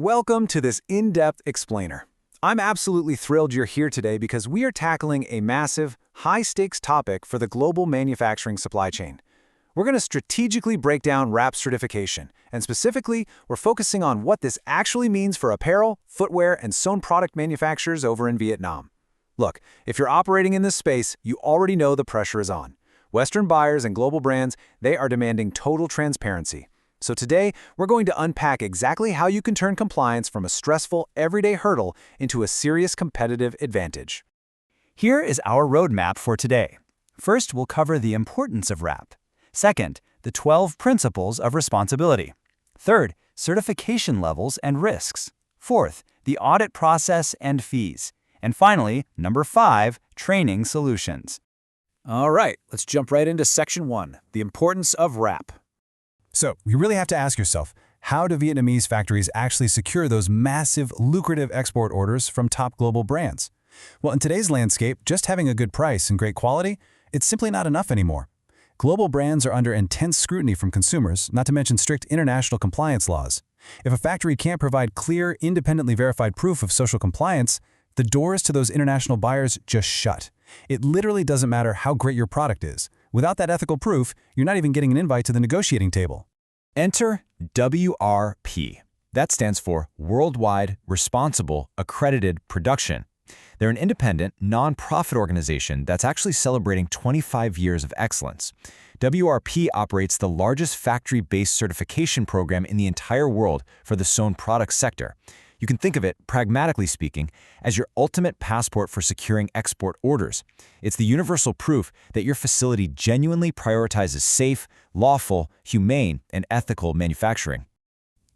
Welcome to this in-depth explainer. I'm absolutely thrilled you're here today because we are tackling a massive, high-stakes topic for the global manufacturing supply chain. We're going to strategically break down WRAP certification, and specifically, we're focusing on what this actually means for apparel, footwear, and sewn product manufacturers over in Vietnam. Look, if you're operating in this space, you already know the pressure is on. Western buyers and global brands, they are demanding total transparency. So today, we're going to unpack exactly how you can turn compliance from a stressful, everyday hurdle into a serious competitive advantage. Here is our roadmap for today. First, we'll cover the importance of WRAP. Second, the 12 principles of responsibility. Third, certification levels and risks. Fourth, the audit process and fees. And finally, number 5, training solutions. All right, let's jump right into Section 1, the importance of WRAP. So, you really have to ask yourself, how do Vietnamese factories actually secure those massive, lucrative export orders from top global brands? Well, in today's landscape, just having a good price and great quality, it's simply not enough anymore. Global brands are under intense scrutiny from consumers, not to mention strict international compliance laws. If a factory can't provide clear, independently verified proof of social compliance, the doors to those international buyers just shut. It literally doesn't matter how great your product is. Without that ethical proof, you're not even getting an invite to the negotiating table. Enter WRP. That stands for Worldwide Responsible Accredited Production. They're an independent, non-profit organization that's actually celebrating 25 years of excellence. WRP operates the largest factory-based certification program in the entire world for the sewn-product sector. You can think of it, pragmatically speaking, as your ultimate passport for securing export orders. It's the universal proof that your facility genuinely prioritizes safe, lawful, humane, and ethical manufacturing.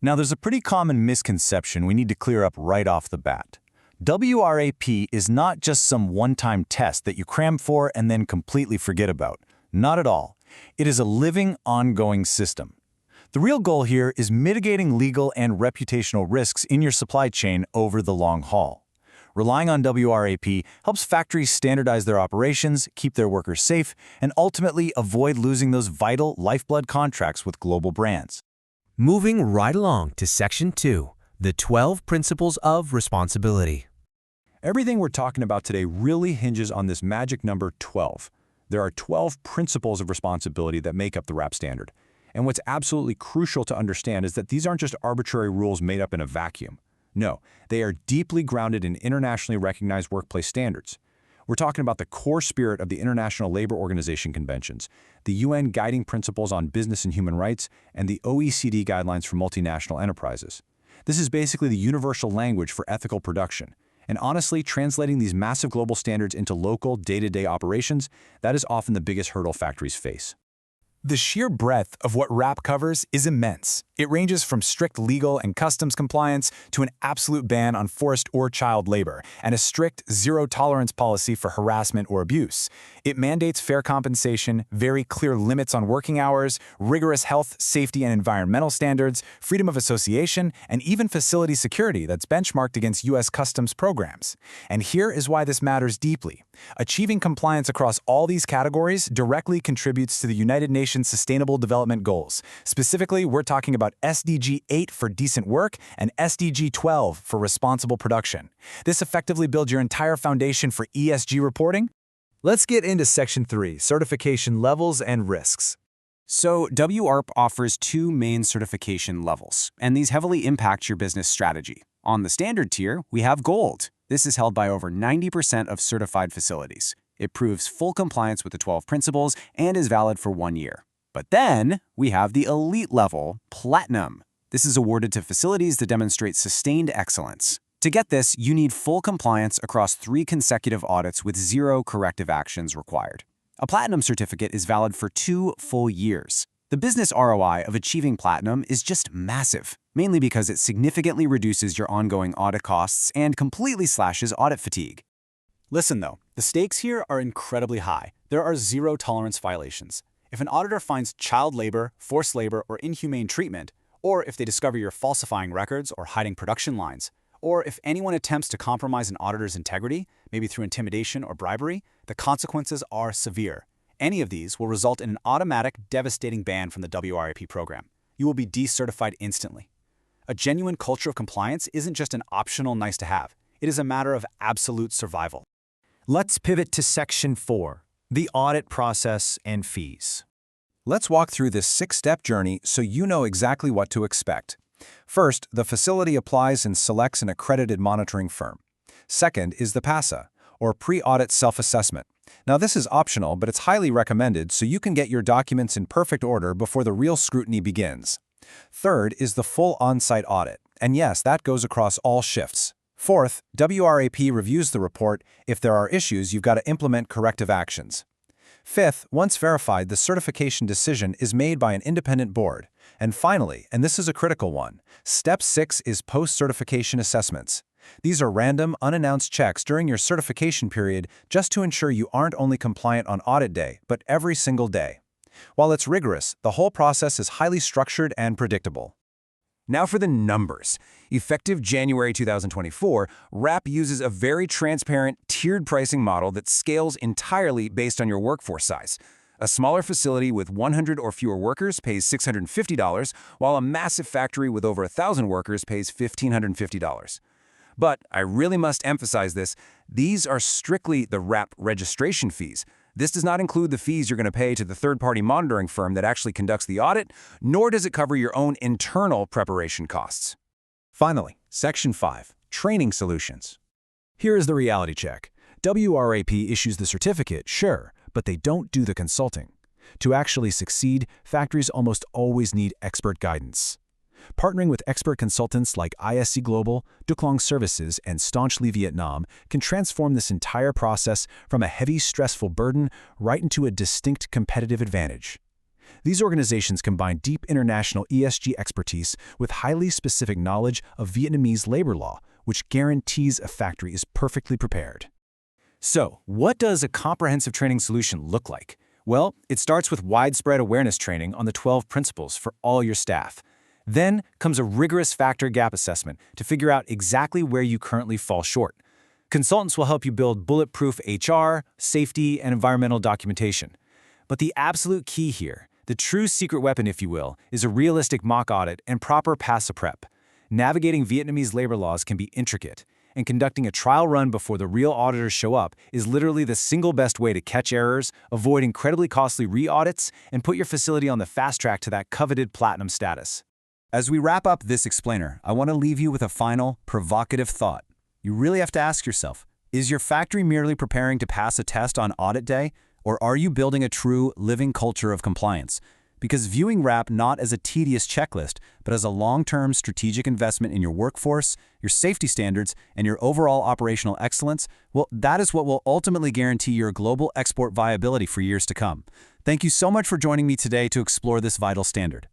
Now, there's a pretty common misconception we need to clear up right off the bat. WRAP is not just some one-time test that you cram for and then completely forget about. Not at all. It is a living, ongoing system. The real goal here is mitigating legal and reputational risks in your supply chain over the long haul. Relying on WRAP helps factories standardize their operations, keep their workers safe, and ultimately avoid losing those vital lifeblood contracts with global brands. Moving right along to Section 2, the 12 Principles of Responsibility. Everything we're talking about today really hinges on this magic number 12. There are 12 principles of responsibility that make up the WRAP standard. And what's absolutely crucial to understand is that these aren't just arbitrary rules made up in a vacuum. No, they are deeply grounded in internationally recognized workplace standards. We're talking about the core spirit of the International Labor Organization conventions, the UN Guiding Principles on Business and Human Rights, and the OECD Guidelines for Multinational Enterprises. This is basically the universal language for ethical production. And honestly, translating these massive global standards into local, day-to-day operations, that is often the biggest hurdle factories face. The sheer breadth of what WRAP covers is immense. It ranges from strict legal and customs compliance to an absolute ban on forced or child labor and a strict zero-tolerance policy for harassment or abuse. It mandates fair compensation, very clear limits on working hours, rigorous health, safety, and environmental standards, freedom of association, and even facility security that's benchmarked against U.S. customs programs. And here is why this matters deeply. Achieving compliance across all these categories directly contributes to the United Nations Sustainable Development Goals. Specifically, we're talking about SDG 8 for decent work and SDG 12 for responsible production. This effectively builds your entire foundation for ESG reporting. Let's get into Section 3, certification levels and risks. So WRP offers 2 main certification levels, and these heavily impact your business strategy. On the standard tier, we have Gold. This is held by over 90% of certified facilities. It proves full compliance with the 12 principles and is valid for 1 year. But then we have the elite level, Platinum. This is awarded to facilities that demonstrate sustained excellence. To get this, you need full compliance across 3 consecutive audits with 0 corrective actions required. A Platinum certificate is valid for 2 full years. The business ROI of achieving Platinum is just massive, mainly because it significantly reduces your ongoing audit costs and completely slashes audit fatigue. Listen though, the stakes here are incredibly high. There are zero-tolerance violations. If an auditor finds child labor, forced labor, or inhumane treatment, or if they discover you're falsifying records or hiding production lines, or if anyone attempts to compromise an auditor's integrity, maybe through intimidation or bribery, the consequences are severe. Any of these will result in an automatic, devastating ban from the WRAP program. You will be decertified instantly. A genuine culture of compliance isn't just an optional nice-to-have. It is a matter of absolute survival. Let's pivot to Section 4, the audit process and fees. Let's walk through this 6-step journey so you know exactly what to expect. First, the facility applies and selects an accredited monitoring firm. Second is the PASA, or Pre-Audit Self-Assessment. Now this is optional, but it's highly recommended so you can get your documents in perfect order before the real scrutiny begins. Third is the full on-site audit, and yes, that goes across all shifts. Fourth, WRAP reviews the report. If there are issues, you've got to implement corrective actions. Fifth, once verified, the certification decision is made by an independent board. And finally, and this is a critical one, Step 6 is post-certification assessments. These are random, unannounced checks during your certification period just to ensure you aren't only compliant on audit day, but every single day. While it's rigorous, the whole process is highly structured and predictable. Now for the numbers. Effective January 2024, WRAP uses a very transparent, tiered pricing model that scales entirely based on your workforce size. A smaller facility with 100 or fewer workers pays $650, while a massive factory with over 1,000 workers pays $1,550. But I really must emphasize this, these are strictly the WRAP registration fees. This does not include the fees you're going to pay to the third-party monitoring firm that actually conducts the audit, nor does it cover your own internal preparation costs. Finally, Section 5, Training Solutions. Here is the reality check. WRAP issues the certificate, sure, but they don't do the consulting. To actually succeed, factories almost always need expert guidance. Partnering with expert consultants like ISC Global, Duclong Services, and Staunchly Vietnam can transform this entire process from a heavy, stressful burden right into a distinct competitive advantage. These organizations combine deep international ESG expertise with highly specific knowledge of Vietnamese labor law, which guarantees a factory is perfectly prepared. So, what does a comprehensive training solution look like? Well, it starts with widespread awareness training on the 12 principles for all your staff. Then comes a rigorous factor gap assessment to figure out exactly where you currently fall short. Consultants will help you build bulletproof HR, safety, and environmental documentation. But the absolute key here, the true secret weapon, if you will, is a realistic mock audit and proper PASA prep. Navigating Vietnamese labor laws can be intricate, and conducting a trial run before the real auditors show up is literally the single best way to catch errors, avoid incredibly costly re-audits, and put your facility on the fast track to that coveted platinum status. As we wrap up this explainer, I want to leave you with a final, provocative thought. You really have to ask yourself, is your factory merely preparing to pass a test on audit day, or are you building a true, living culture of compliance? Because viewing WRAP not as a tedious checklist, but as a long-term strategic investment in your workforce, your safety standards, and your overall operational excellence, well, that is what will ultimately guarantee your global export viability for years to come. Thank you so much for joining me today to explore this vital standard.